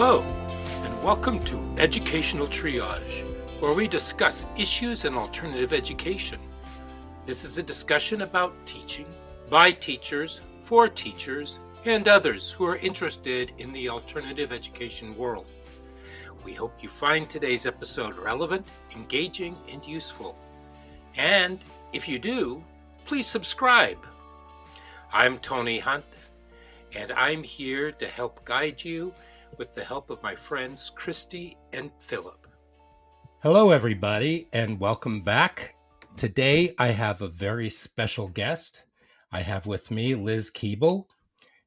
Hello, and welcome to Educational Triage, where we discuss issues in alternative education. This is a discussion about teaching, by teachers, for teachers, and others who are interested in the alternative education world. We hope you find today's episode relevant, engaging, and useful. And if you do, please subscribe. I'm Tony Hunt, and I'm here to help guide you with the help of my friends Christy and Philip. Hello, everybody, and welcome back. Today, I have a very special guest. I have with me Liz Keable.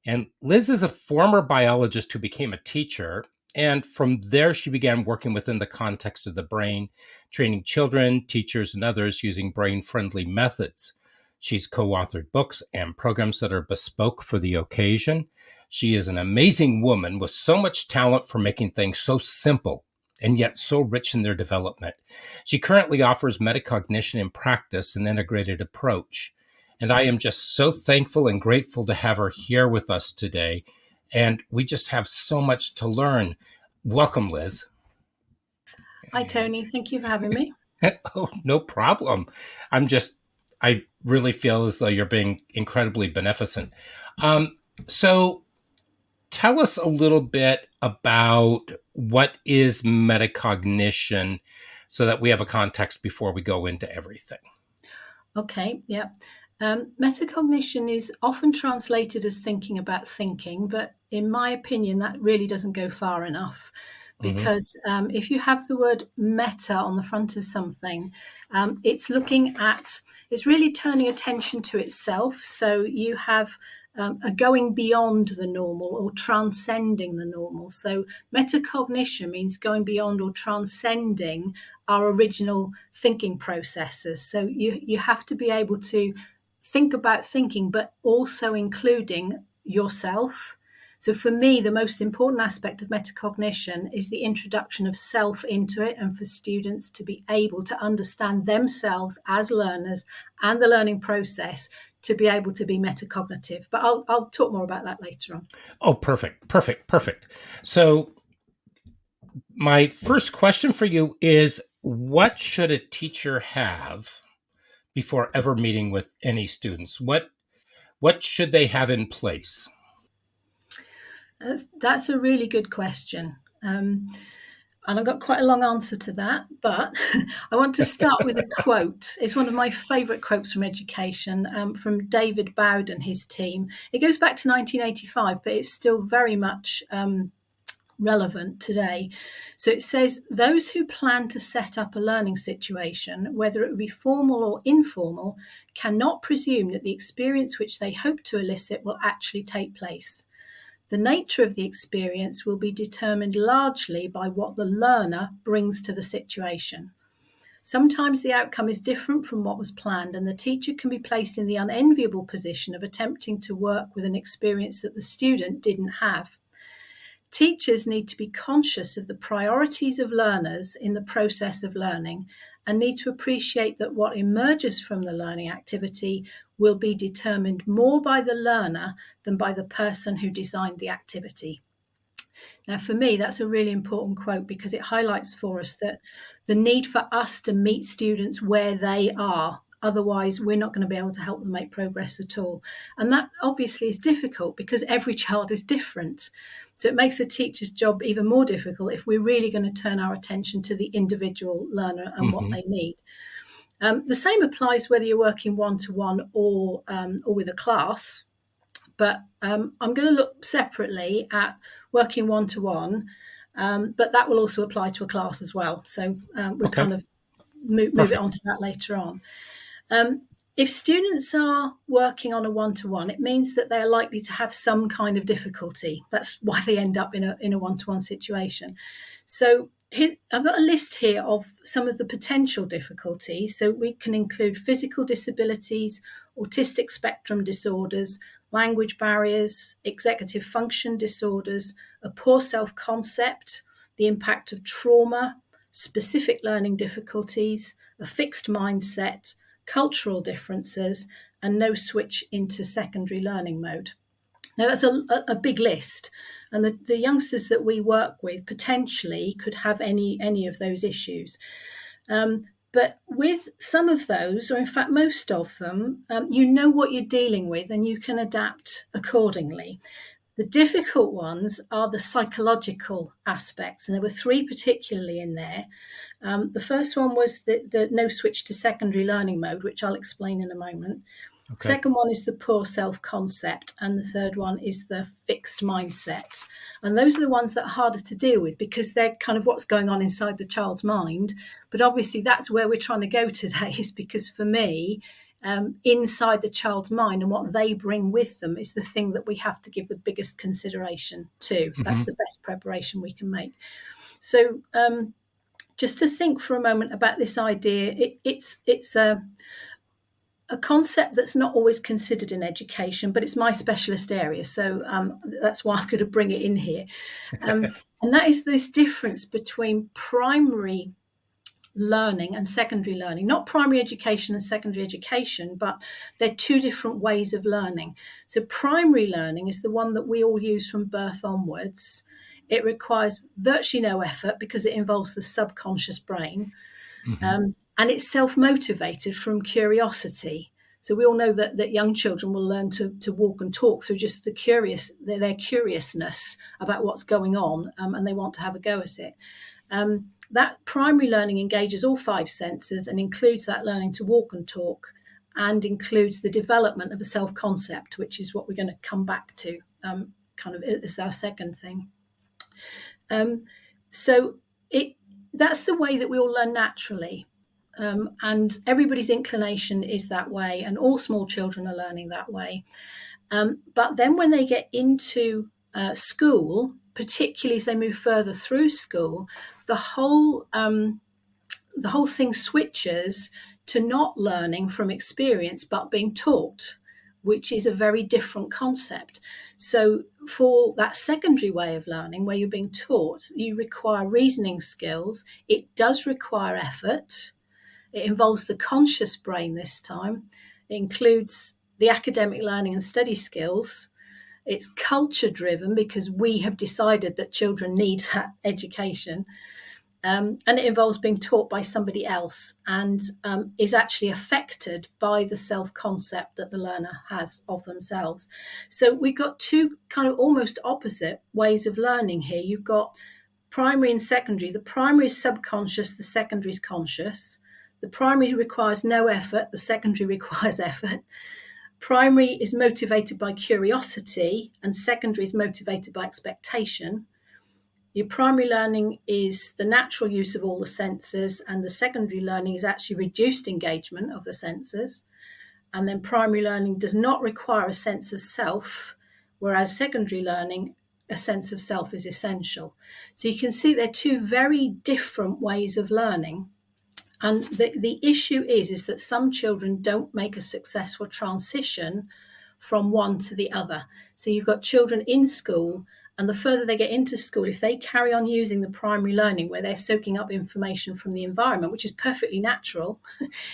And Liz is a former biologist who became a teacher. And from there, she began working within the context of the brain, training children, teachers, and others using brain-friendly methods. She's co-authored books and programs that are bespoke for the occasion. She is an amazing woman with so much talent for making things so simple and yet so rich in their development. She currently offers metacognition in practice and integrated approach. And I am just so thankful and grateful to have her here with us today. And we just have so much to learn. Welcome, Liz. Hi, Tony. Thank you for having me. Oh, no problem. I really feel as though you're being incredibly beneficent. So tell us a little bit about what is metacognition so that we have a context before we go into everything. Okay, yeah. Metacognition is often translated as thinking about thinking, but in my opinion, that really doesn't go far enough. Because if you have the word meta on the front of something, it's really turning attention to itself. So you have a going beyond the normal or transcending the normal. So metacognition means going beyond or transcending our original thinking processes. So you have to be able to think about thinking, but also including yourself. So for me, the most important aspect of metacognition is the introduction of self into it, and for students to be able to understand themselves as learners and the learning process to be able to be metacognitive. But I'll talk more about that later on. Oh, perfect. So my first question for you is, what should a teacher have before ever meeting with any students? What should they have in place? That's a really good question. And I've got quite a long answer to that, but I want to start with a quote. It's one of my favourite quotes from education, from David Bowd and his team. It goes back to 1985, but it's still very much relevant today. So it says, those who plan to set up a learning situation, whether it be formal or informal, cannot presume that the experience which they hope to elicit will actually take place. The nature of the experience will be determined largely by what the learner brings to the situation. Sometimes the outcome is different from what was planned, and the teacher can be placed in the unenviable position of attempting to work with an experience that the student didn't have. Teachers need to be conscious of the priorities of learners in the process of learning and need to appreciate that what emerges from the learning activity will be determined more by the learner than by the person who designed the activity. Now, for me, that's a really important quote because it highlights for us that the need for us to meet students where they are. Otherwise, we're not going to be able to help them make progress at all. And that obviously is difficult because every child is different. So it makes a teacher's job even more difficult if we're really going to turn our attention to the individual learner and what they need. The same applies whether you're working one-to-one or with a class. But I'm going to look separately at working one-to-one, but that will also apply to a class as well. So we'll kind of move it on to that later on. If students are working on a one-to-one, it means that they're likely to have some kind of difficulty. That's why they end up in a one-to-one situation. So I've got a list here of some of the potential difficulties. So we can include physical disabilities, autistic spectrum disorders, language barriers, executive function disorders, a poor self-concept, the impact of trauma, specific learning difficulties, a fixed mindset, cultural differences, and no switch into secondary learning mode. Now, that's a big list. And the youngsters that we work with potentially could have any of those issues. But with some of those, or in fact most of them, you know what you're dealing with and you can adapt accordingly. The difficult ones are the psychological aspects, and there were three particularly in there. The first one was the no switch to secondary learning mode, which I'll explain in a moment. Okay. Second one is the poor self-concept, and the third one is the fixed mindset. And those are the ones that are harder to deal with because they're kind of what's going on inside the child's mind. But obviously that's where we're trying to go today, is because for me, inside the child's mind and what they bring with them is the thing that we have to give the biggest consideration to. That's the best preparation we can make. So just to think for a moment about this idea, it's a concept that's not always considered in education, but it's my specialist area. So that's why I'm going to bring it in here. And that is this difference between primary learning and secondary learning. Not primary education and secondary education, but they're two different ways of learning. So primary learning is the one that we all use from birth onwards. It requires virtually no effort because it involves the subconscious brain. And it's self-motivated from curiosity. So we all know that young children will learn to walk and talk through just their curiousness about what's going on, and they want to have a go at it. That primary learning engages all five senses and includes that learning to walk and talk, and includes the development of a self-concept, which is what we're going to come back to kind of as our second thing. So that's the way that we all learn naturally. And everybody's inclination is that way, and all small children are learning that way. But then when they get into school, particularly as they move further through school, the whole thing switches to not learning from experience, but being taught, which is a very different concept. So for that secondary way of learning, where you're being taught, you require reasoning skills. It does require effort. It involves the conscious brain this time. It includes the academic learning and study skills. It's culture driven because we have decided that children need that education. And it involves being taught by somebody else and is actually affected by the self-concept that the learner has of themselves. So we've got two kind of almost opposite ways of learning here. You've got primary and secondary. The primary is subconscious, the secondary is conscious. The primary requires no effort, the secondary requires effort. Primary is motivated by curiosity and secondary is motivated by expectation. Your primary learning is the natural use of all the senses, and the secondary learning is actually reduced engagement of the senses. And then primary learning does not require a sense of self, whereas secondary learning, a sense of self is essential. So you can see they're two very different ways of learning. And the issue is that some children don't make a successful transition from one to the other. So you've got children in school, and the further they get into school, if they carry on using the primary learning where they're soaking up information from the environment, which is perfectly natural,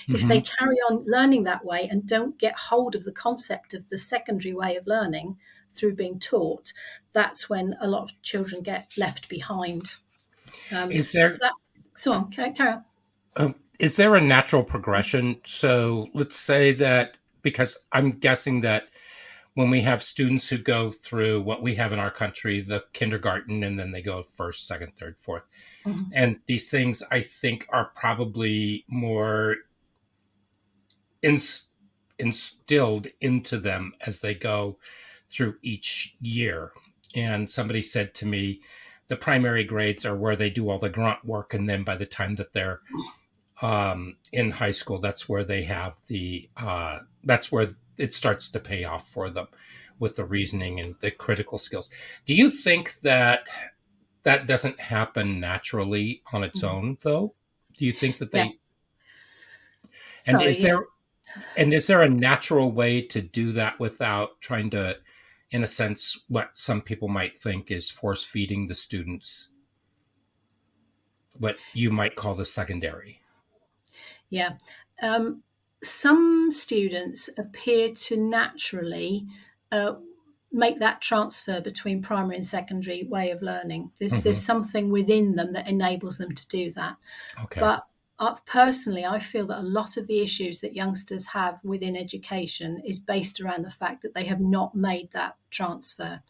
if they carry on learning that way and don't get hold of the concept of the secondary way of learning through being taught, that's when a lot of children get left behind. Carry on. Is there a natural progression? So let's say that, because I'm guessing that when we have students who go through what we have in our country, the kindergarten, and then they go first, second, third, fourth. And these things, I think, are probably more instilled into them as they go through each year. And somebody said to me, the primary grades are where they do all the grunt work, and then by the time that they're in high school, that's where they have that's where it starts to pay off for them with the reasoning and the critical skills. Do you think that doesn't happen naturally on its own, though? Do you think that they? Yeah. And is there a natural way to do that without trying to, in a sense, what some people might think is force feeding the students what you might call the secondary? Yeah. Some students appear to naturally make that transfer between primary and secondary way of learning. There's something within them that enables them to do that. Okay. But personally, I feel that a lot of the issues that youngsters have within education is based around the fact that they have not made that transfer.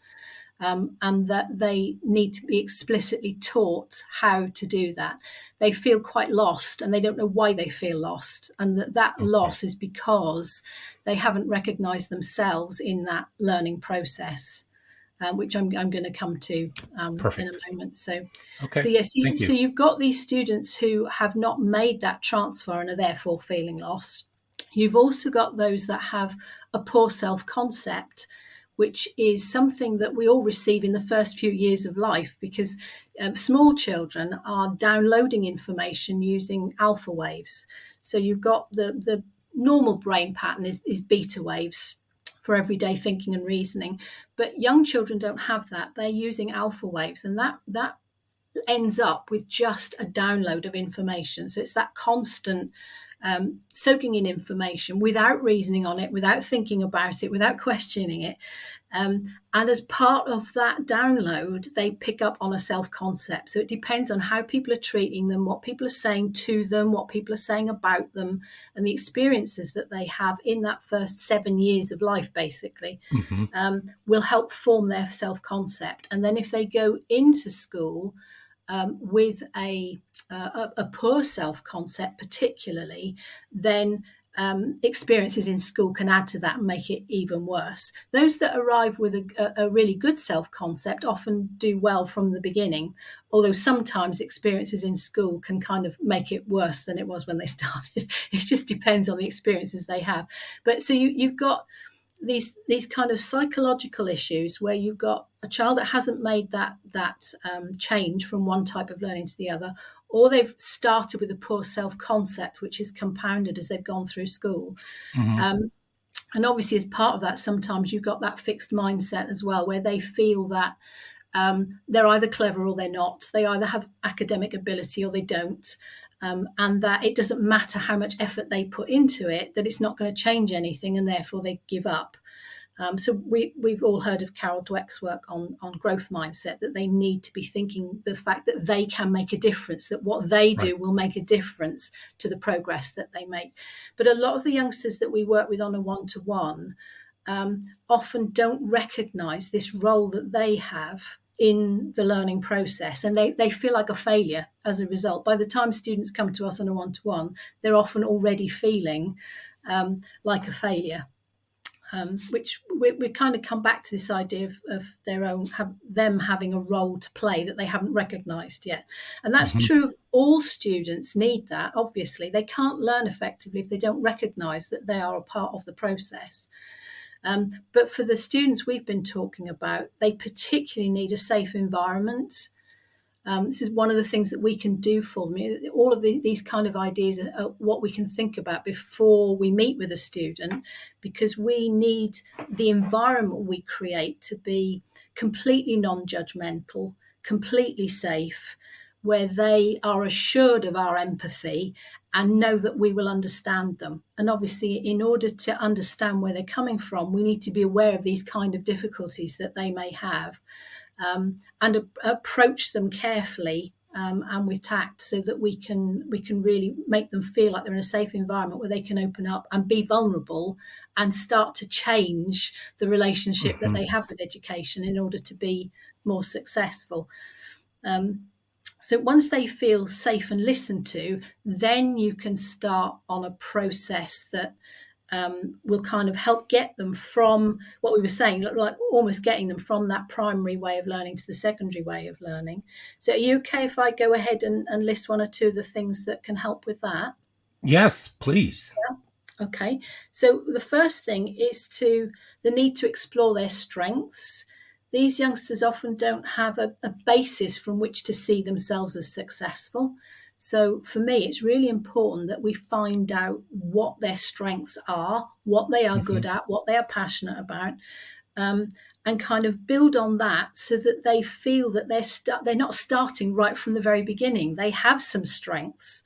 And that they need to be explicitly taught how to do that. They feel quite lost and they don't know why they feel lost. And that loss is because they haven't recognized themselves in that learning process, which I'm going to come to in a moment. So yes, so you've got these students who have not made that transfer and are therefore feeling lost. You've also got those that have a poor self-concept, which is something that we all receive in the first few years of life, because small children are downloading information using alpha waves. So you've got the normal brain pattern is beta waves for everyday thinking and reasoning, but young children don't have that. They're using alpha waves, and that ends up with just a download of information. So it's that constant soaking in information without reasoning on it, without thinking about it, without questioning it. And as part of that download, they pick up on a self-concept. So it depends on how people are treating them, what people are saying to them, what people are saying about them, and the experiences that they have in that first 7 years of life, basically, will help form their self-concept. And then if they go into school with a poor self-concept particularly, then experiences in school can add to that and make it even worse. Those that arrive with a really good self-concept often do well from the beginning, although sometimes experiences in school can kind of make it worse than it was when they started. It just depends on the experiences they have. But so you've got these kind of psychological issues where you've got a child that hasn't made that change from one type of learning to the other, or they've started with a poor self-concept, which is compounded as they've gone through school. And obviously, as part of that, sometimes you've got that fixed mindset as well, where they feel that they're either clever or they're not. They either have academic ability or they don't. And that it doesn't matter how much effort they put into it, that it's not going to change anything, and therefore they give up. So we've all heard of Carol Dweck's work on growth mindset, that they need to be thinking the fact that they can make a difference, that what they do will make a difference to the progress that they make. But a lot of the youngsters that we work with on a one-to-one often don't recognise this role that they have in the learning process, and they feel like a failure as a result. By the time students come to us on a one-to-one, they're often already feeling like a failure, which we kind of come back to this idea of them having a role to play that they haven't recognised yet. And that's true of all students need that. Obviously, they can't learn effectively if they don't recognise that they are a part of the process. But for the students we've been talking about, they particularly need a safe environment. This is one of the things that we can do for them. All of these kind of ideas are what we can think about before we meet with a student, because we need the environment we create to be completely non-judgmental, completely safe, where they are assured of our empathy and know that we will understand them. And obviously, in order to understand where they're coming from, we need to be aware of these kind of difficulties that they may have, and approach them carefully and with tact, so that we can really make them feel like they're in a safe environment where they can open up and be vulnerable and start to change the relationship that they have with education in order to be more successful. So once they feel safe and listened to, then you can start on a process that will kind of help get them from what we were saying, like almost getting them from that primary way of learning to the secondary way of learning. So are you okay if I go ahead and list one or two of the things that can help with that? Yes, please. Yeah. Okay. So the first thing is the need to explore their strengths. These youngsters often don't have a basis from which to see themselves as successful. So for me, it's really important that we find out what their strengths are, what they are good at, what they are passionate about, and kind of build on that so that they feel that they're not starting right from the very beginning. They have some strengths,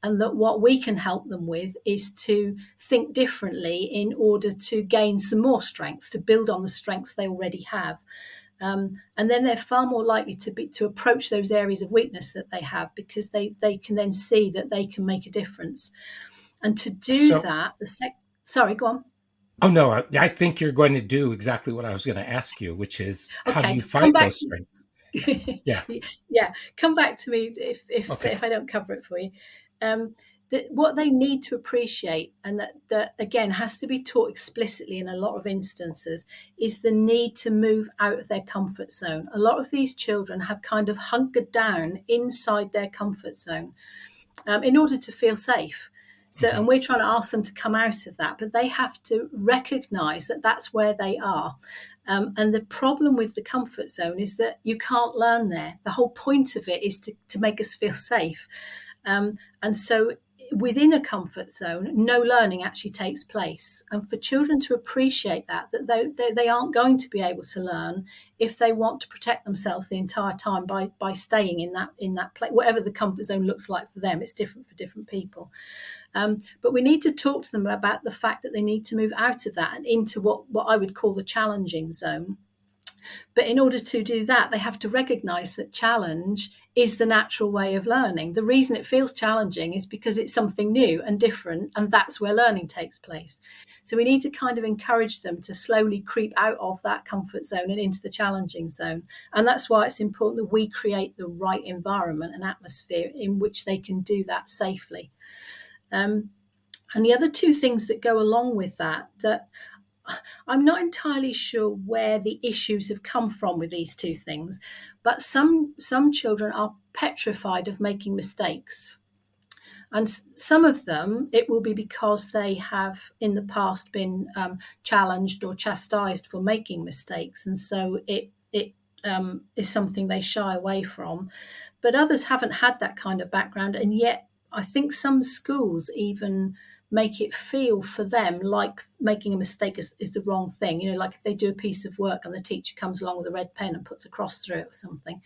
and that what we can help them with is to think differently in order to gain some more strengths, to build on the strengths they already have. And then they're far more likely to approach those areas of weakness that they have, because they can then see that they can make a difference. And to do that, sorry, go on. Oh, no, I think you're going to do exactly what I was going to ask you, which is, how do you find those strengths? Yeah. Yeah. Come back to me if I don't cover it for you. What they need to appreciate, and that again has to be taught explicitly in a lot of instances, is the need to move out of their comfort zone. A lot of these children have kind of hunkered down inside their comfort zone in order to feel safe. So, and we're trying to ask them to come out of that, but they have to recognize that that's where they are. And the problem with the comfort zone is that you can't learn there. The whole point of it is to make us feel safe. And so within a comfort zone, no learning actually takes place. And for children to appreciate that they aren't going to be able to learn if they want to protect themselves the entire time by staying in that place, whatever the comfort zone looks like for them. It's different for different people. But we need to talk to them about the fact that they need to move out of that and into what I would call the challenging zone. But in order to do that, they have to recognize that challenge is the natural way of learning. The reason it feels challenging is because it's something new and different, and that's where learning takes place. So we need to kind of encourage them to slowly creep out of that comfort zone and into the challenging zone. And that's why it's important that we create the right environment and atmosphere in which they can do that safely. And the other two things that go along with that I'm not entirely sure where the issues have come from with these two things, but some children are petrified of making mistakes. And some of them, it will be because they have in the past been challenged or chastised for making mistakes. And so it is something they shy away from. But others haven't had that kind of background. And yet I think some schools even make it feel for them like making a mistake is the wrong thing. You know, like if they do a piece of work and the teacher comes along with a red pen and puts a cross through it or something.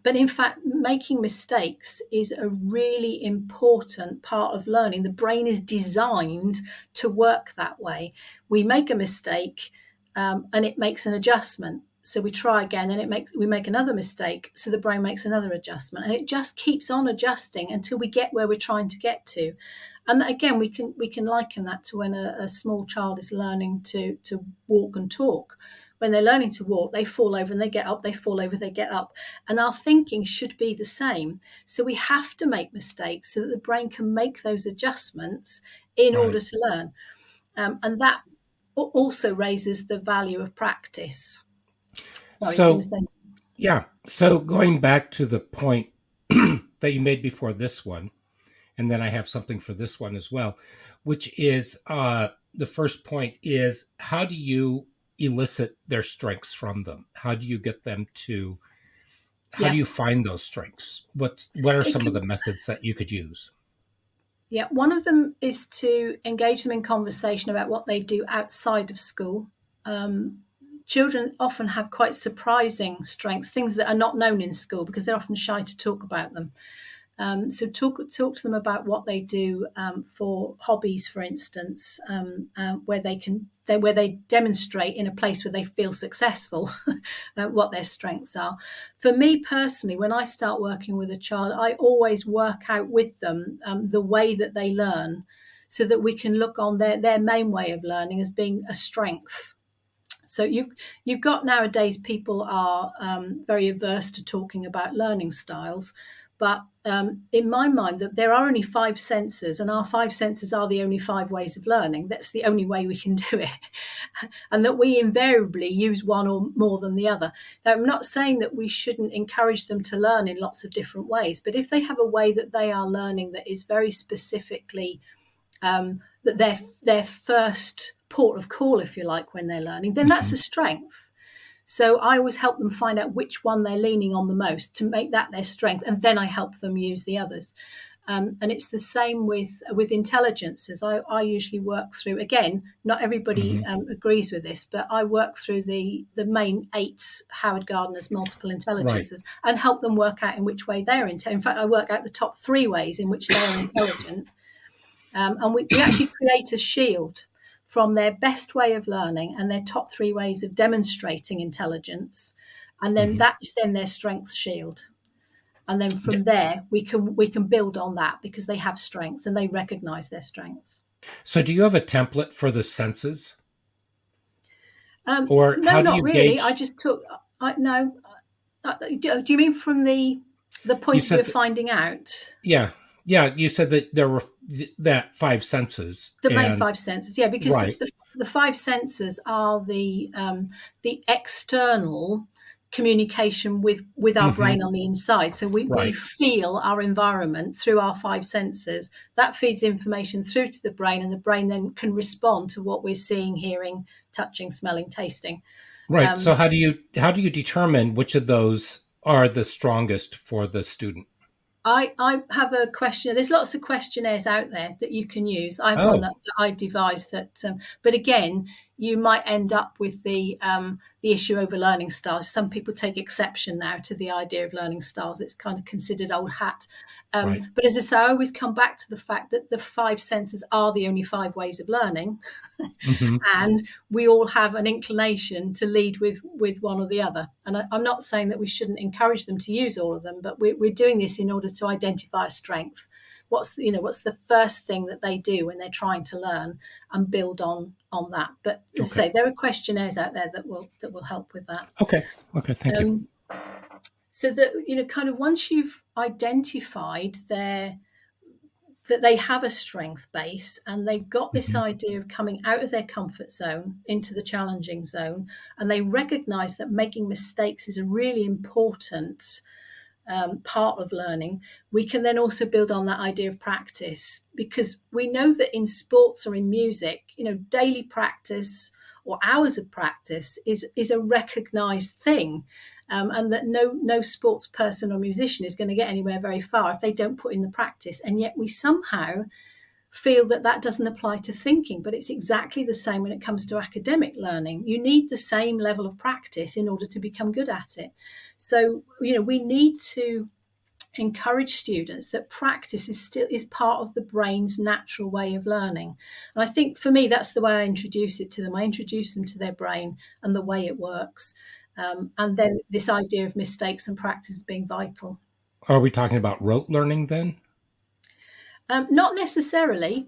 But in fact, making mistakes is a really important part of learning. The brain is designed to work that way. We make a mistake and it makes an adjustment. So we try again and we make another mistake. So the brain makes another adjustment, and it just keeps on adjusting until we get where we're trying to get to. And again, we can liken that to when a small child is learning to walk and talk. When they're learning to walk, they fall over and they get up, they fall over, they get up. And our thinking should be the same. So we have to make mistakes so that the brain can make those adjustments in order to learn. And that also raises the value of practice. Sorry, so going back to the point that you made before this one, and then I have something for this one as well, which is the first point is, how do you elicit their strengths from them? How do you get them to, how do you find those strengths? What are some of the methods that you could use? Yeah, one of them is to engage them in conversation about what they do outside of school. Children often have quite surprising strengths, things that are not known in school because they're often shy to talk about them. So talk to them about what they do for hobbies, for instance, where they demonstrate in a place where they feel successful what their strengths are. For me personally, when I start working with a child, I always work out with them the way that they learn, so that we can look on their main way of learning as being a strength. So you've got nowadays people are very averse to talking about learning styles. But in my mind, that there are only 5 senses, and our 5 senses are the only 5 ways of learning. That's the only way we can do it. And that we invariably use one or more than the other. Now, I'm not saying that we shouldn't encourage them to learn in lots of different ways, but if they have a way that they are learning that is very specifically that their first port of call, if you like, when they're learning, then that's a strength. So I always help them find out which one they're leaning on the most to make that their strength, and then I help them use the others. And it's the same with intelligences. I usually work through, again, not everybody agrees with this, but I work through the main 8 Howard Gardner's multiple intelligences and help them work out in which way they're intelligent. In fact, I work out the top 3 ways in which they're intelligent. And we actually create a shield from their best way of learning and their top 3 ways of demonstrating intelligence. And then that's then their strengths shield. And then from there, we can build on that because they have strengths and they recognize their strengths. So do you have a template for the senses? Or no, how do not really. Gauge... I just took. No. Do you mean from the point of view of finding out? Yeah. You said that there were that 5 senses. The main 5 senses, yeah, because the 5 senses are the external communication with our brain on the inside. So we feel our environment through our 5 senses. That feeds information through to the brain, and the brain then can respond to what we're seeing, hearing, touching, smelling, tasting. Right. So how do you determine which of those are the strongest for the student? I have a question. There's lots of questionnaires out there that you can use. I have one that I devised that, but again, you might end up with the issue over learning styles. Some people take exception now to the idea of learning styles. It's kind of considered old hat. But as I say, I always come back to the fact that the 5 senses are the only 5 ways of learning. And we all have an inclination to lead with one or the other. And I'm not saying that we shouldn't encourage them to use all of them, but we're doing this in order to identify a strength. What's the first thing that they do when they're trying to learn, and build on that. But as I say, there are questionnaires out there that will help with that. Okay, thank you. So that, kind of once you've identified that they have a strength base and they've got this idea of coming out of their comfort zone into the challenging zone, and they recognize that making mistakes is a really important part of learning, we can then also build on that idea of practice, because we know that in sports or in music, daily practice or hours of practice is a recognized thing. And that no sports person or musician is going to get anywhere very far if they don't put in the practice. And yet we somehow feel that doesn't apply to thinking, but it's exactly the same when it comes to academic learning. You need the same level of practice in order to become good at it. So, we need to encourage students that practice is part of the brain's natural way of learning. And I think for me, that's the way I introduce it to them. I introduce them to their brain and the way it works. And then this idea of mistakes and practice being vital. Are we talking about rote learning then? Not necessarily.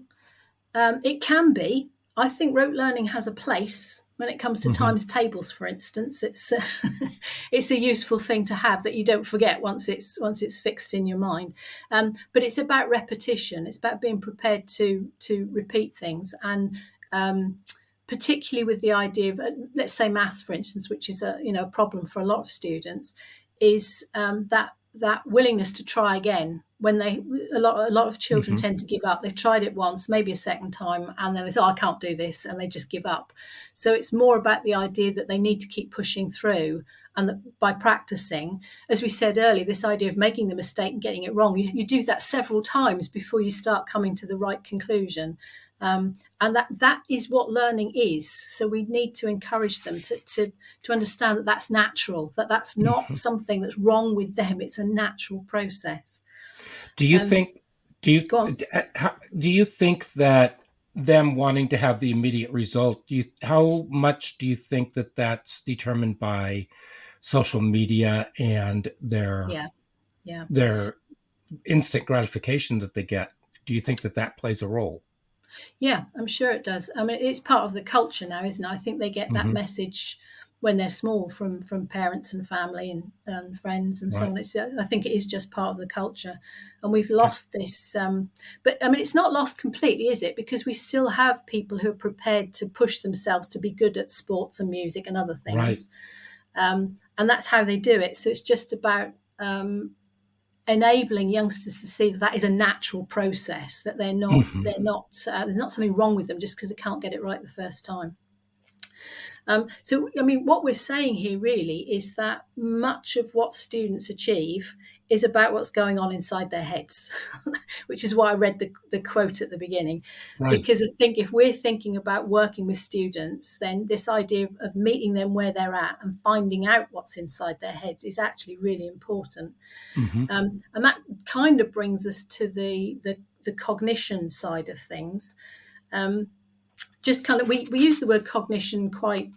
It can be. I think rote learning has a place when it comes to times tables, for instance. It's a useful thing to have that you don't forget once it's fixed in your mind. But it's about repetition. It's about being prepared to repeat things, and particularly with the idea of, let's say, maths, for instance, which is a problem for a lot of students, is that willingness to try again. When a lot of children tend to give up. They've tried it once, maybe a second time, and then they say, I can't do this, and they just give up. So it's more about the idea that they need to keep pushing through, and that by practicing, as we said earlier, this idea of making the mistake and getting it wrong, you do that several times before you start coming to the right conclusion. And that is what learning is. So we need to encourage them to understand that that's natural, that's not something that's wrong with them. It's a natural process. Do you think that them wanting to have the immediate result, how much do you think that that's determined by social media and their instant gratification that they get? Do you think that plays a role? Yeah, I'm sure it does. I mean, it's part of the culture now, isn't it? I think they get that message when they're small from parents and family and friends and so on. I think it is just part of the culture, and we've lost this. But I mean, it's not lost completely, is it? Because we still have people who are prepared to push themselves to be good at sports and music and other things, and that's how they do it. So it's just about enabling youngsters to see that is a natural process, that there's not something wrong with them just because they can't get it right the first time. So, I mean, what we're saying here really is that much of what students achieve is about what's going on inside their heads, which is why I read the quote at the beginning. Right. Because I think if we're thinking about working with students, then this idea of meeting them where they're at and finding out what's inside their heads is actually really important. Mm-hmm. And that kind of brings us to the cognition side of things. Just kind of, we use the word cognition quite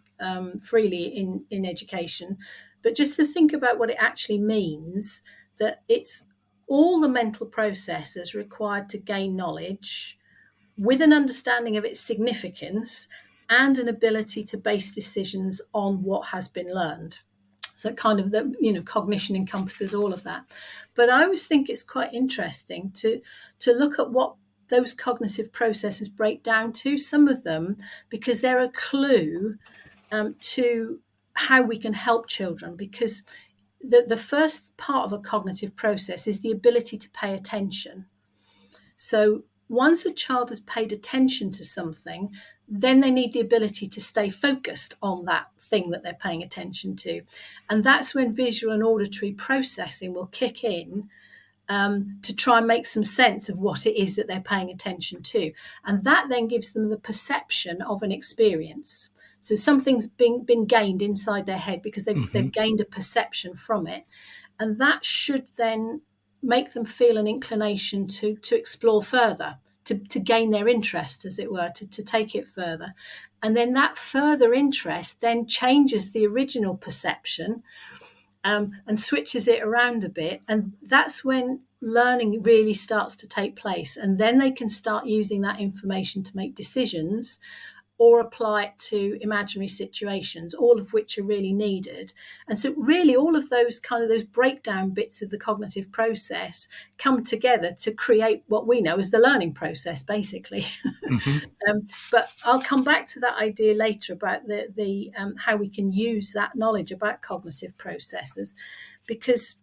freely in education, but just to think about what it actually means, that it's all the mental processes required to gain knowledge with an understanding of its significance and an ability to base decisions on what has been learned. So kind of cognition encompasses all of that. But I always think it's quite interesting to look at what those cognitive processes break down to, some of them, because they're a clue to how we can help children. Because the first part of a cognitive process is the ability to pay attention. So once a child has paid attention to something, then they need the ability to stay focused on that thing that they're paying attention to. And that's when visual and auditory processing will kick in to try and make some sense of what it is that they're paying attention to. And that then gives them the perception of an experience. So something's been gained inside their head because they've gained a perception from it. And that should then make them feel an inclination to explore further, to gain their interest, as it were, to take it further. And then that further interest then changes the original perception and switches it around a bit. And that's when learning really starts to take place. And then they can start using that information to make decisions or apply it to imaginary situations, all of which are really needed. And so really all of those those breakdown bits of the cognitive process come together to create what we know as the learning process, basically. Mm-hmm. But I'll come back to that idea later about the how we can use that knowledge about cognitive processes, because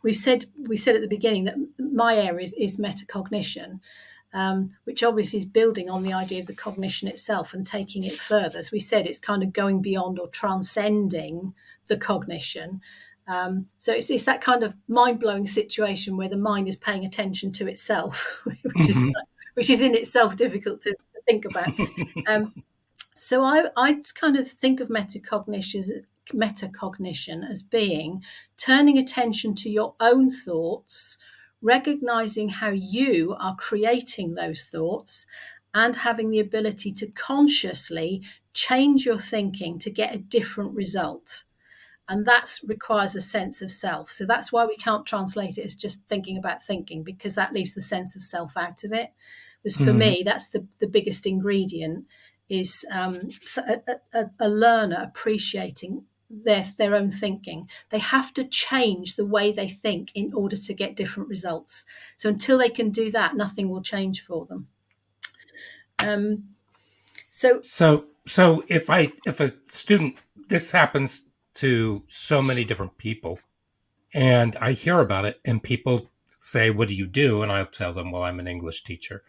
we said at the beginning that my area is metacognition. Which obviously is building on the idea of the cognition itself and taking it further. As we said, it's kind of going beyond or transcending the cognition. So it's that kind of mind-blowing situation where the mind is paying attention to itself, which is in itself difficult to think about. So I kind of think of metacognition as being turning attention to your own thoughts, recognizing how you are creating those thoughts, and having the ability to consciously change your thinking to get a different result. And that requires a sense of self. So that's why we can't translate it as just thinking about thinking, because that leaves the sense of self out of it. Because for me, that's the biggest ingredient, is a learner appreciating their own thinking. They have to change the way they think in order to get different results. So until they can do that, nothing will change for them. So if a student, this happens to so many different people, and I hear about it, and people say, "What do you do?" And I'll tell them, "Well, I'm an English teacher."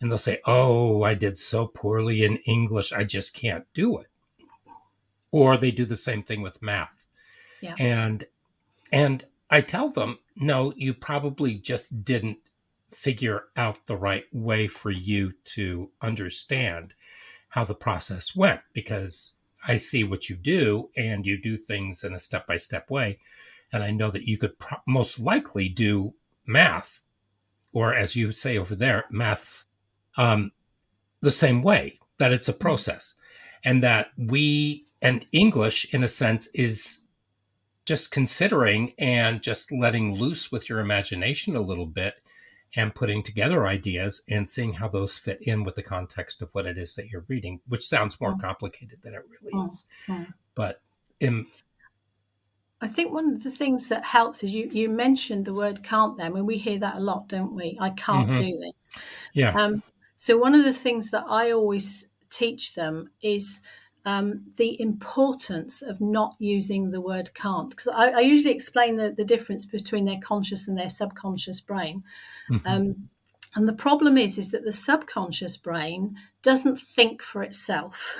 And they'll say, "Oh, I did so poorly in English, I just can't do it." Or they do the same thing with math. Yeah. And I tell them, no, you probably just didn't figure out the right way for you to understand how the process went, because I see what you do, and you do things in a step-by-step way. And I know that you could most likely do math, or as you say over there, maths, the same way, that it's a process. And that and English, in a sense, is just considering and just letting loose with your imagination a little bit and putting together ideas and seeing how those fit in with the context of what it is that you're reading, which sounds more complicated than it really is. But I think one of the things that helps is you mentioned the word can't there. I mean, we hear that a lot, don't we? I can't do this. Yeah. So one of the things that I always teach them is the importance of not using the word can't. Because I usually explain the difference between their conscious and their subconscious brain. And the problem is that the subconscious brain doesn't think for itself.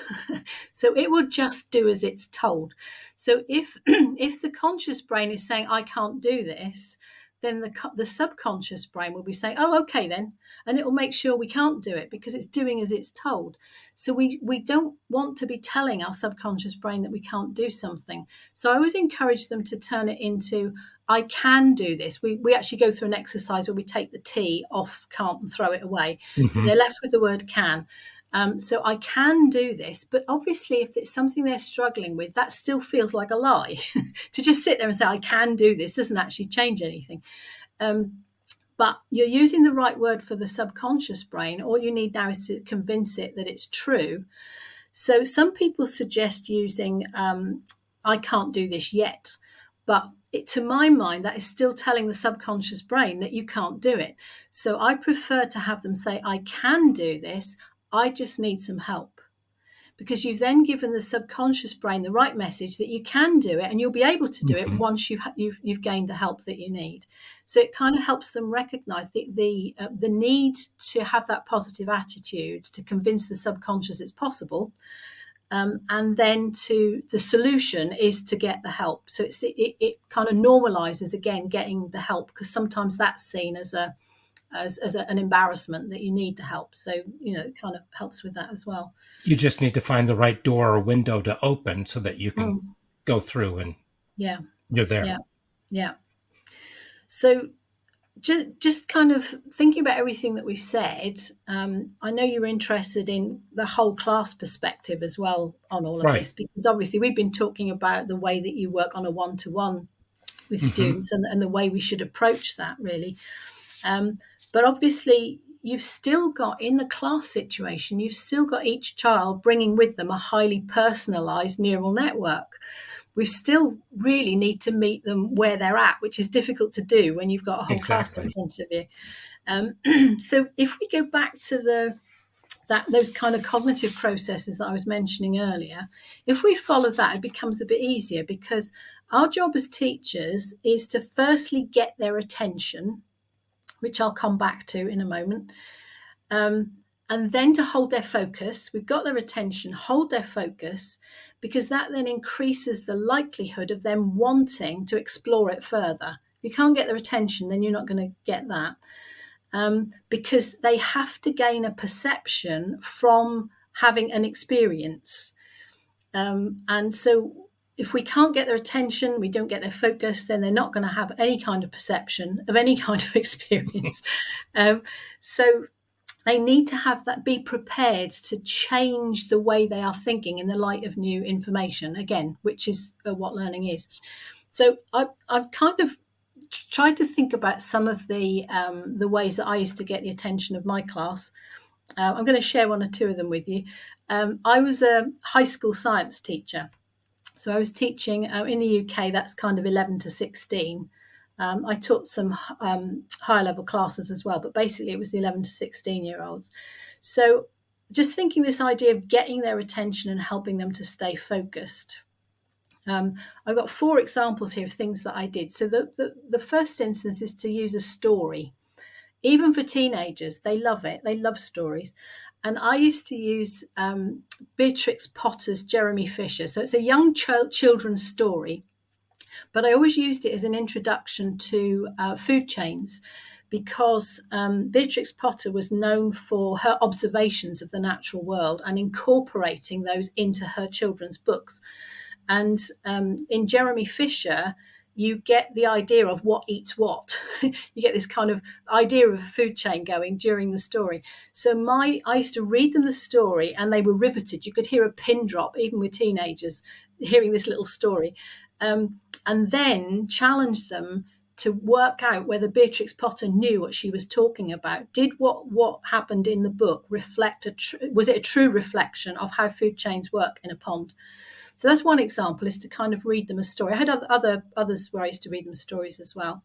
So it will just do as it's told. So if if the conscious brain is saying, I can't do this, then the subconscious brain will be saying, oh, okay then. And it will make sure we can't do it because it's doing as it's told. So we don't want to be telling our subconscious brain that we can't do something. So I always encourage them to turn it into, I can do this. We actually go through an exercise where we take the T off can't and throw it away. So they're left with the word can. So I can do this, but obviously if it's something they're struggling with, that still feels like a lie. To just sit there and say, I can do this doesn't actually change anything. But you're using the right word for the subconscious brain. All you need now is to convince it that it's true. So some people suggest using, I can't do this yet. But to my mind, that is still telling the subconscious brain that you can't do it. So I prefer to have them say, I can do this. I just need some help, because you've then given the subconscious brain the right message that you can do it, and you'll be able to do it once you've gained the help that you need. So it kind of helps them recognize the need to have that positive attitude to convince the subconscious it's possible. And then the solution is to get the help. So it kind of normalizes again getting the help, because sometimes that's seen as an embarrassment that you need the help. So, it kind of helps with that as well. You just need to find the right door or window to open so that you can go through and you're there. Yeah. So just kind of thinking about everything that we've said, I know you're interested in the whole class perspective as well on all of this, because obviously we've been talking about the way that you work on a one-to-one with students and the way we should approach that, really. But obviously, you've still got, in the class situation, you've still got each child bringing with them a highly personalised neural network. We still really need to meet them where they're at, which is difficult to do when you've got a whole class in front of you. So if we go back to those kind of cognitive processes that I was mentioning earlier, if we follow that, it becomes a bit easier, because our job as teachers is to firstly get their attention, which I'll come back to in a moment, and then to hold their focus. We've got their attention, hold their focus, because that then increases the likelihood of them wanting to explore it further. If you can't get their attention, then you're not going to get that, because they have to gain a perception from having an experience. And so if we can't get their attention, we don't get their focus, then they're not going to have any kind of perception of any kind of experience. So they need to have that, be prepared to change the way they are thinking in the light of new information, again, which is what learning is. So I've kind of tried to think about some of the ways that I used to get the attention of my class. I'm going to share one or two of them with you. I was a high school science teacher. So I was teaching in the UK, that's kind of 11 to 16. I taught some higher level classes as well, but basically it was the 11 to 16-year-olds. So just thinking this idea of getting their attention and helping them to stay focused. I've got 4 examples here of things that I did. So the first instance is to use a story. Even for teenagers, they love it. They love stories. And I used to use Beatrix Potter's Jeremy Fisher. So it's a young children's story, but I always used it as an introduction to food chains, because Beatrix Potter was known for her observations of the natural world and incorporating those into her children's books. And in Jeremy Fisher, you get the idea of what eats what. You get this kind of idea of a food chain going during the story. So I used to read them the story and they were riveted. You could hear a pin drop, even with teenagers, hearing this little story. And then challenge them to work out whether Beatrix Potter knew what she was talking about. Did what happened in the book reflect was it a true reflection of how food chains work in a pond? So that's one example, is to kind of read them a story. I had others where I used to read them stories as well.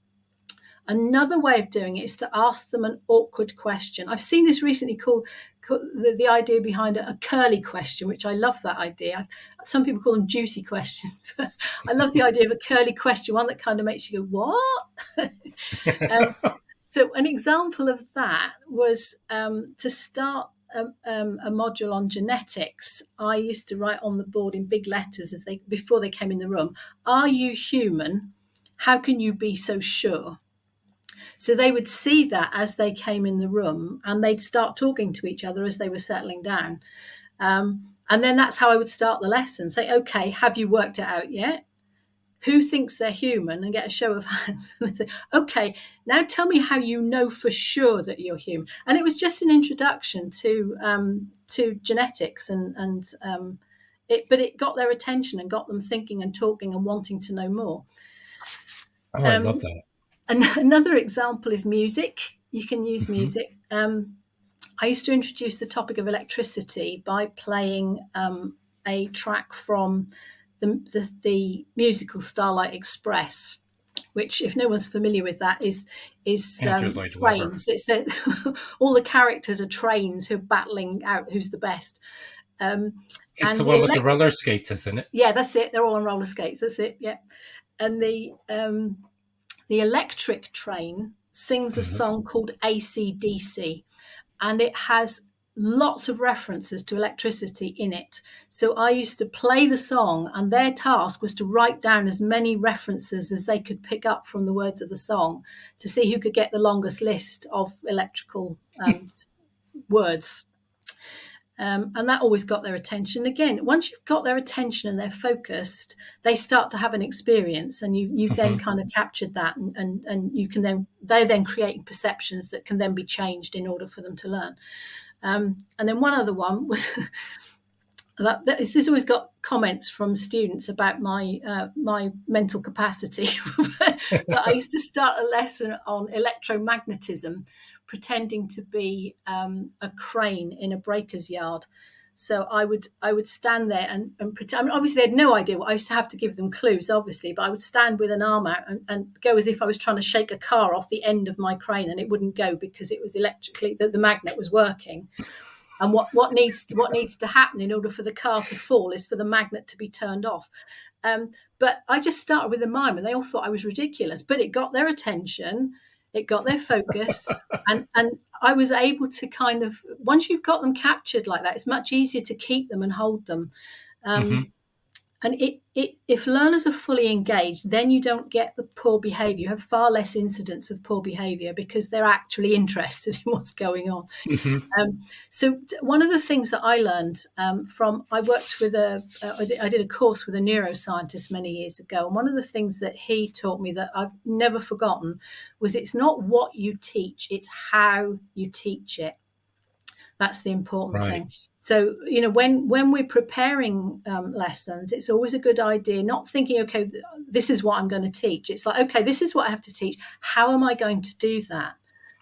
Another way of doing it is to ask them an awkward question. I've seen this recently called the idea behind a curly question, which I love that idea. Some people call them juicy questions. I love the idea of a curly question, one that kind of makes you go, what? So an example of that was to start a module on genetics. I used to write on the board in big letters before they came in the room, "Are you human? How can you be so sure?" So they would see that as they came in the room, and they'd start talking to each other as they were settling down. And then that's how I would start the lesson. Say, "Okay, have you worked it out yet? Who thinks they're human?" And get a show of hands. And say, "Okay, now tell me how you know for sure that you're human." And it was just an introduction to genetics, but it got their attention and got them thinking and talking and wanting to know more. Oh, I love that. Another example is music. You can use music. I used to introduce the topic of electricity by playing a track from the musical Starlight Express, which, if no one's familiar with that, is trains. It's all the characters are trains who are battling out who's the best. It's the one with the roller skates, isn't it? Yeah, that's it. They're all on roller skates. That's it. Yeah, and the electric train sings a song called AC/DC, and it has lots of references to electricity in it. So I used to play the song, and their task was to write down as many references as they could pick up from the words of the song to see who could get the longest list of electrical words. And that always got their attention. Again, once you've got their attention and they're focused, they start to have an experience, and you've then kind of captured that, and you can then, they're then creating perceptions that can then be changed in order for them to learn. And then one other one was this has always got comments from students about my mental capacity. But I used to start a lesson on electromagnetism, pretending to be a crane in a breaker's yard. So I would stand there and pretend. I mean, obviously they had no idea. I used to have to give them clues, obviously, but I would stand with an arm out and go as if I was trying to shake a car off the end of my crane, and it wouldn't go because it was electrically, the magnet was working. And what needs to happen in order for the car to fall is for the magnet to be turned off. But I just started with a mime, and they all thought I was ridiculous. But it got their attention, it got their focus, and I was able to kind of, once you've got them captured like that, it's much easier to keep them and hold them. And if learners are fully engaged, then you don't get the poor behaviour. You have far less incidents of poor behaviour because they're actually interested in what's going on. So one of the things that I learned I worked with I did a course with a neuroscientist many years ago. And one of the things that he taught me that I've never forgotten was it's not what you teach, it's how you teach it. That's the important thing. So, when we're preparing lessons, it's always a good idea, not thinking, okay, this is what I'm going to teach. It's like, okay, this is what I have to teach. How am I going to do that?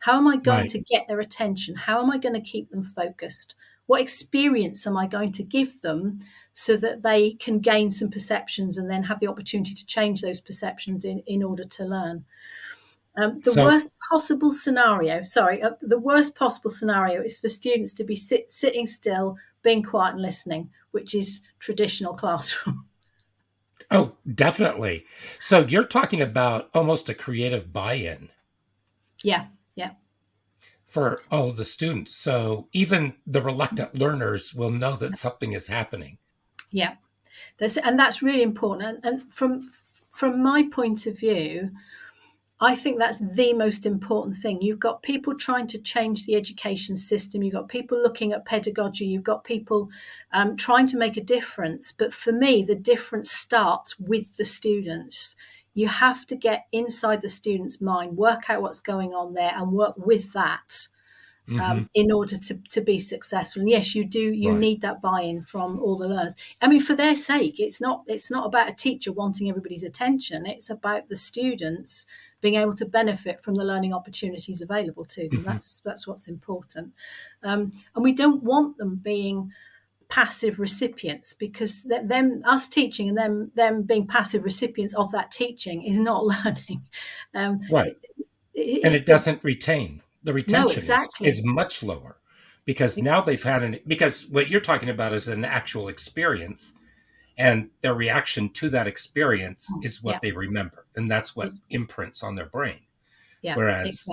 How am I going to get their attention? How am I going to keep them focused? What experience am I going to give them so that they can gain some perceptions and then have the opportunity to change those perceptions in order to learn? The worst possible scenario is for students to be sitting still, being quiet and listening, which is traditional classroom. Oh, definitely. So you're talking about almost a creative buy-in. Yeah. For all of the students. So even the reluctant learners will know that something is happening. Yeah. That's really important. And from my point of view, I think that's the most important thing. You've got people trying to change the education system. You've got people looking at pedagogy. You've got people trying to make a difference. But for me, the difference starts with the students. You have to get inside the student's mind, work out what's going on there, and work with that in order to be successful. And yes, you do. You need that buy-in from all the learners. I mean, for their sake, it's not about a teacher wanting everybody's attention. It's about the students being able to benefit from the learning opportunities available to them. That's what's important. And we don't want them being passive recipients, because us teaching and them being passive recipients of that teaching is not learning. It doesn't retain. The retention is much lower because now they've had because what you're talking about is an actual experience, and their reaction to that experience is what they remember. And that's what imprints on their brain. Yeah, Whereas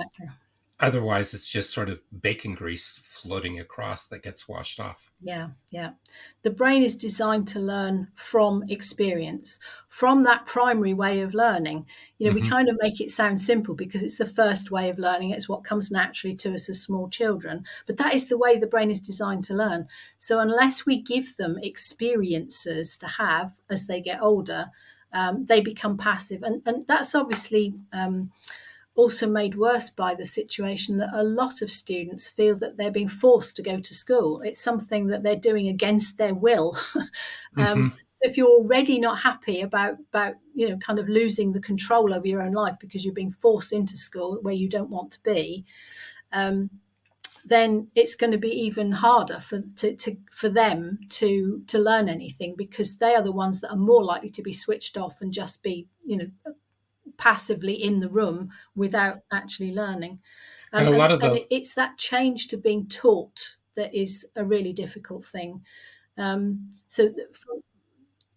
Otherwise, it's just sort of bacon grease floating across that gets washed off. Yeah, yeah. The brain is designed to learn from experience, from that primary way of learning. We Hmm. kind of make it sound simple because it's the first way of learning. It's what comes naturally to us as small children. But that is the way the brain is designed to learn. So unless we give them experiences to have as they get older, they become passive. And that's obviously also made worse by the situation that a lot of students feel that they're being forced to go to school. It's something that they're doing against their will. Hmm. If you're already not happy about kind of losing the control over your own life because you're being forced into school where you don't want to be, then it's going to be even harder for them to learn anything, because they are the ones that are more likely to be switched off and just be passively in the room without actually learning. And a lot of And those, it's that change to being taught that is a really difficult thing. So,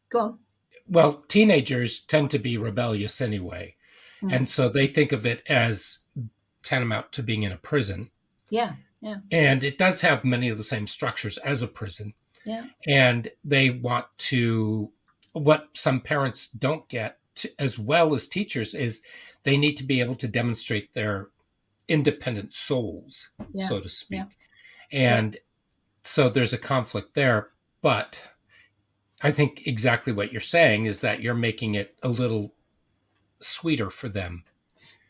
go on. well, teenagers tend to be rebellious anyway. Mm. And so they think of it as tantamount to being in a prison. Yeah, yeah, And it does have many of the same structures as a prison. yeah, And they want to, what some parents don't get to, as well as teachers, is they need to be able to demonstrate their independent souls, yeah, so to yeah, speak. yeah, And so there's a conflict there. But I think exactly what you're saying is that you're making it a little sweeter for them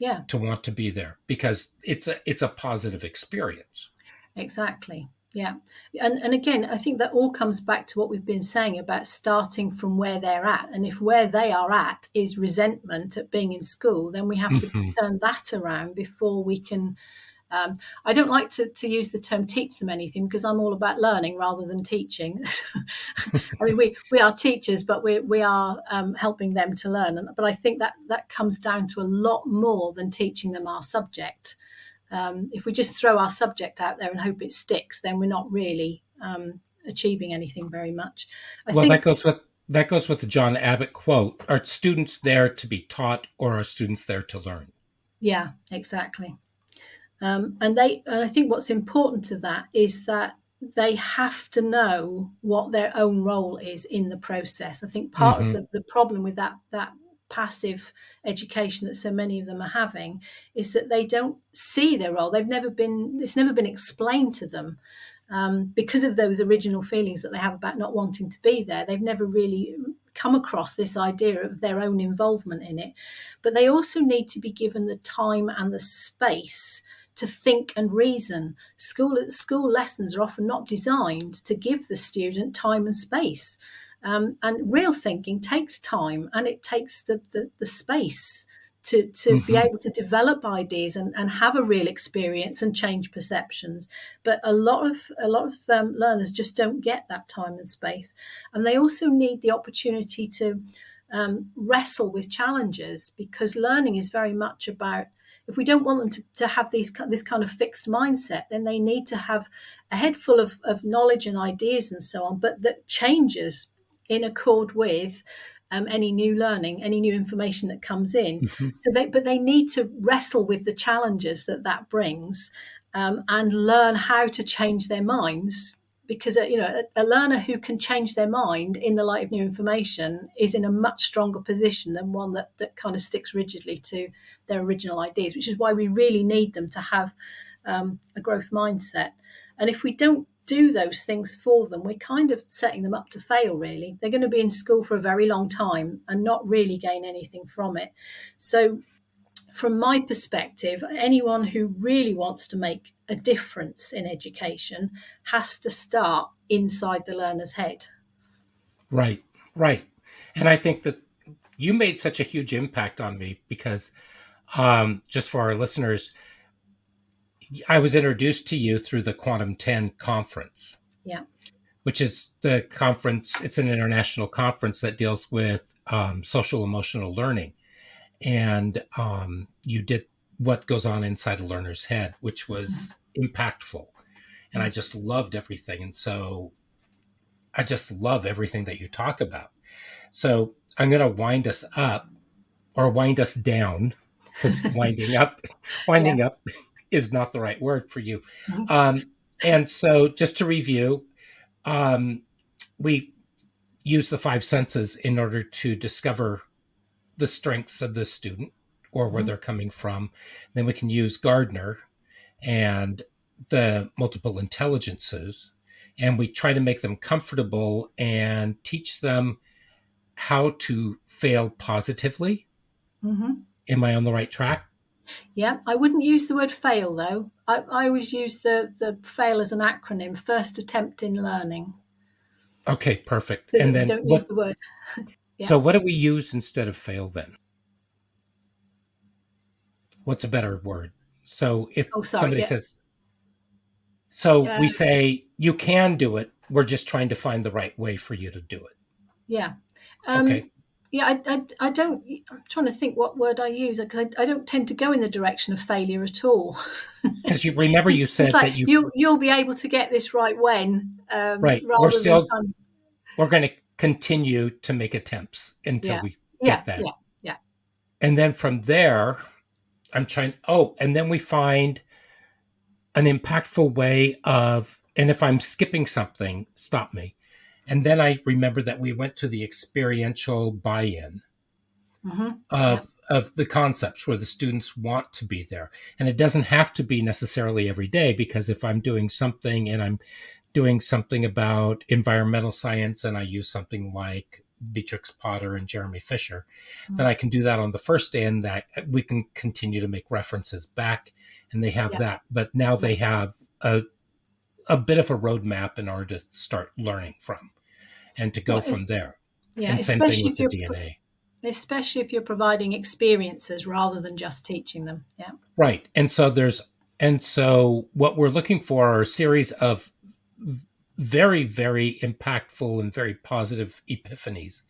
yeah. to want to be there because it's a positive experience. Exactly. Yeah. And again, I think that all comes back to what we've been saying about starting from where they're at. And if where they are at is resentment at being in school, then we have to Mhm. turn that around before we can. I don't like to use the term teach them anything, because I'm all about learning rather than teaching. I mean, we are teachers, but we are helping them to learn. But I think that comes down to a lot more than teaching them our subject. If we just throw our subject out there and hope it sticks, then we're not really achieving anything very much. I Well, that think, goes with that goes with the John Abbott quote: "Are students there to be taught, or are students there to learn?" yeah, exactly. And I think what's important to that is that they have to know what their own role is in the process. I think part of Hmm. the problem with that passive education that so many of them are having is that they don't see their role. It's never been explained to them. Because of those original feelings that they have about not wanting to be there, they've never really come across this idea of their own involvement in it. But they also need to be given the time and the space to think and reason. School lessons are often not designed to give the student time and space. And real thinking takes time, and it takes the space to be Hmm. able to develop ideas and have a real experience and change perceptions. But a lot of learners just don't get that time and space, and they also need the opportunity to wrestle with challenges, because learning is very much about, if we don't want them to have this kind of fixed mindset, then they need to have a head full of knowledge and ideas and so on, but that changes in accord with any new learning, any new information that comes in. Hmm. But they need to wrestle with the challenges that brings, and learn how to change their minds. Because a learner who can change their mind in the light of new information is in a much stronger position than one that kind of sticks rigidly to their original ideas, which is why we really need them to have a growth mindset. And if we don't do those things for them, we're kind of setting them up to fail, really. They're going to be in school for a very long time and not really gain anything from it. So, from my perspective, anyone who really wants to make a difference in education has to start inside the learner's head. Right, right. And I think that you made such a huge impact on me because, just for our listeners, I was introduced to you through the Quantum 10 conference, Yeah. which is the conference. It's an international conference that deals with social emotional learning. And you did what goes on inside a learner's head, which was impactful. And I just loved everything. And so I just love everything that you talk about. So I'm going to wind us up or wind us down, because winding up, Yeah. winding up is not the right word for you. Mhm. And so just to review, we use the five senses in order to discover the strengths of the student or where Mhm. they're coming from. Then we can use Gardiner and the multiple intelligences, and we try to make them comfortable and teach them how to fail positively. Mhm. Am I on the right track? Yeah, I wouldn't use the word fail though. I always use the fail as an acronym: first attempt in learning, Okay, perfect. so And that we then don't use the word. Yeah. so what do we use instead of fail then? What's a better word? So if Oh, sorry. somebody Yeah. says, so Yeah. we say, you can do it. We're just trying to find the right way for you to do it. Yeah. Okay. Yeah, I don't. I'm trying to think what word I use because I don't tend to go in the direction of failure at all. Because you remember you It's said like that you'll be able to get this right when, right, rather than we're going to continue to make attempts until yeah, we yeah, get that. yeah, yeah, And then from there, and then we find an impactful way of, and if I'm skipping something, stop me. And then I remember that we went to the experiential buyin hmm yeah, of the concepts where the students want to be there. And it doesn't have to be necessarily every day, because if I'm doing something and I'm doing something about environmental science and I use something like Beatrix Potter and Jeremy Fisher, then I can do that on the first day, and that we can continue to make references back, and they have yeah, that. But now yeah. they have a bit of a roadmap in order to start learning from and to go Yeah, from there. yeah. And same thing with the DNA. Especially if you're providing experiences rather than just teaching them. Yeah, Right. And so what we're looking for are a series of very, very impactful and very positive epiphanies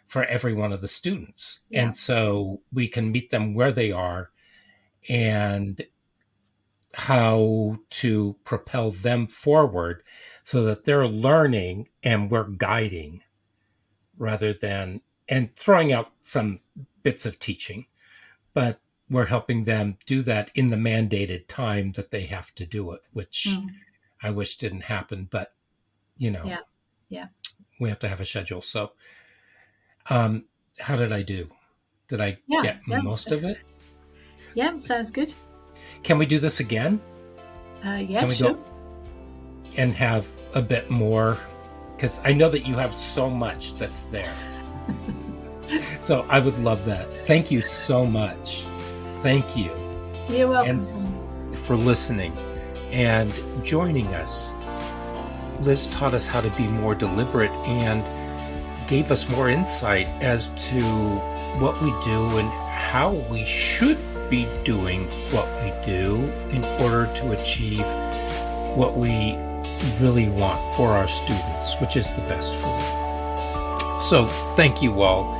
for every one of the students. yeah, And so we can meet them where they are and how to propel them forward so that they're learning and we're guiding rather than, and throwing out some bits of teaching, but we're helping them do that in the mandated time that they have to do it, which mm. I wish didn't happen, but Yeah, yeah, we have to have a schedule. So, how did I do? Did I yeah. get most of it? Yeah, sounds good. Can we do this again? Yeah, Can we sure. go and have a bit more? Because I know that you have so much that's there. So I would love that. Thank you so much. Thank you. You're welcome. And for listening and joining us. Liz taught us how to be more deliberate and gave us more insight as to what we do and how we should be doing what we do in order to achieve what we really want for our students, which is the best for them. So thank you all.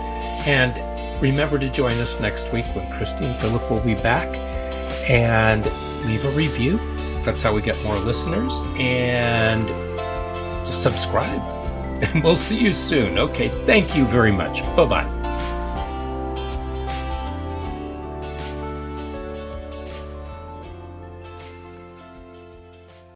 And remember to join us next week when Christine Phillip will be back, and leave a review. That's how we get more listeners. And subscribe. And we'll see you soon. Okay. Thank you very much. Bye-bye.